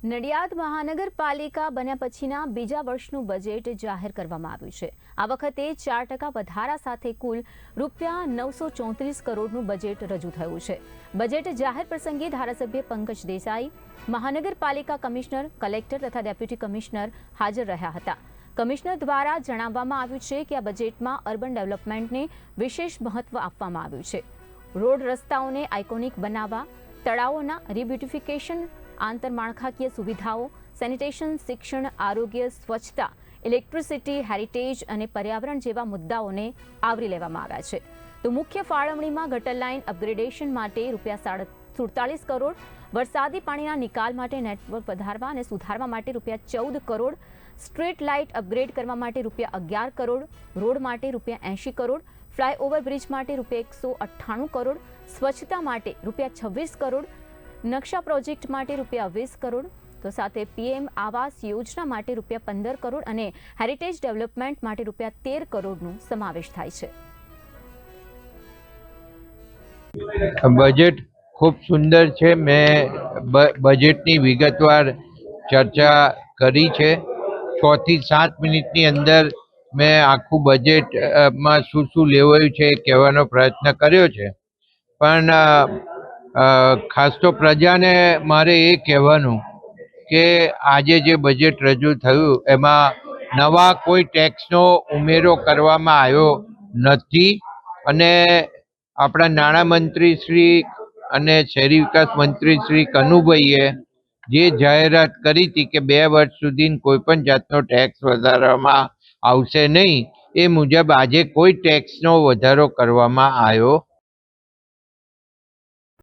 નડિયાદ મહાનગરપાલિકા બન્યા પછીના બીજા વર્ષનું બજેટ જાહેર કરવામાં આવ્યું છે। આ વખતે 4% વધારા સાથે કુલ ₹934 કરોડનું બજેટ રજૂ થયું છે। બજેટ જાહેર પ્રસંગે ધારાસભ્ય પંકજ દેસાઈ, મહાનગરપાલિકા કમિશનર, કલેક્ટર તથા ડેપ્યુટી કમિશનર હાજર રહ્યા હતા। કમિશનર દ્વારા જણાવવામાં આવ્યું છે કે આ બજેટમાં અર્બન ડેવલપમેન્ટને વિશેષ મહત્વ આપવામાં આવ્યું છે। રોડ રસ્તાઓને આઇકોનિક બનાવવા, તળાવોના રિબ્યુટિફિકેશન, આંતરમાળખાકીય સુવિધાઓ, સેનિટેશન, શિક્ષણ, આરોગ્ય, સ્વચ્છતા, ઇલેક્ટ્રિસિટી, હેરિટેજ અને પર્યાવરણ જેવા મુદ્દાઓને આવરી લેવામાં આવ્યા છે। તો મુખ્ય ફાળવણીમાં ગટર લાઇન અપગ્રેડેશન માટે ₹47 કરોડ, વરસાદી પાણીના નિકાલ માટે નેટવર્ક વધારવા અને સુધારવા માટે ₹14 કરોડ, સ્ટ્રીટ લાઇટ અપગ્રેડ કરવા માટે ₹11 કરોડ, રોડ માટે ₹80 કરોડ, ફ્લાયઓવર બ્રિજ માટે ₹198 કરોડ, સ્વચ્છતા માટે ₹26 કરોડ, નકશા પ્રોજેક્ટ માટે ₹20 કરોડ, તો સાથે પીએમ આવાસ યોજના માટે ₹15 કરોડ અને હેરિટેજ ડેવલપમેન્ટ માટે ₹13 કરોડનો સમાવેશ થાય છે। બજેટ ખૂબ સુંદર છે। મેં બજેટની વિગતવાર ચર્ચા કરી છે। 6 થી 7 મિનિટની અંદર મેં આખું બજેટમાં શું શું લેવાયું છે એ કહેવાનો પ્રયત્ન કર્યો છે। પણ ખાસ તો પ્રજાને મારે એ કહેવાનું કે આજે જે બજેટ રજૂ થયું એમાં નવા કોઈ ટેક્સનો ઉમેરો કરવામાં આવ્યો નથી અને આપણા નાણામંત્રી શ્રી અને શહેરી વિકાસ મંત્રી શ્રી કનુભાઈએ જે જાહેરાત કરી હતી કે 2 વર્ષ સુધી કોઈ પણ જાતનો ટેક્સ વધારવામાં આવશે નહીં, એ મુજબ આજે કોઈ ટેક્સનો વધારો કરવામાં આવ્યો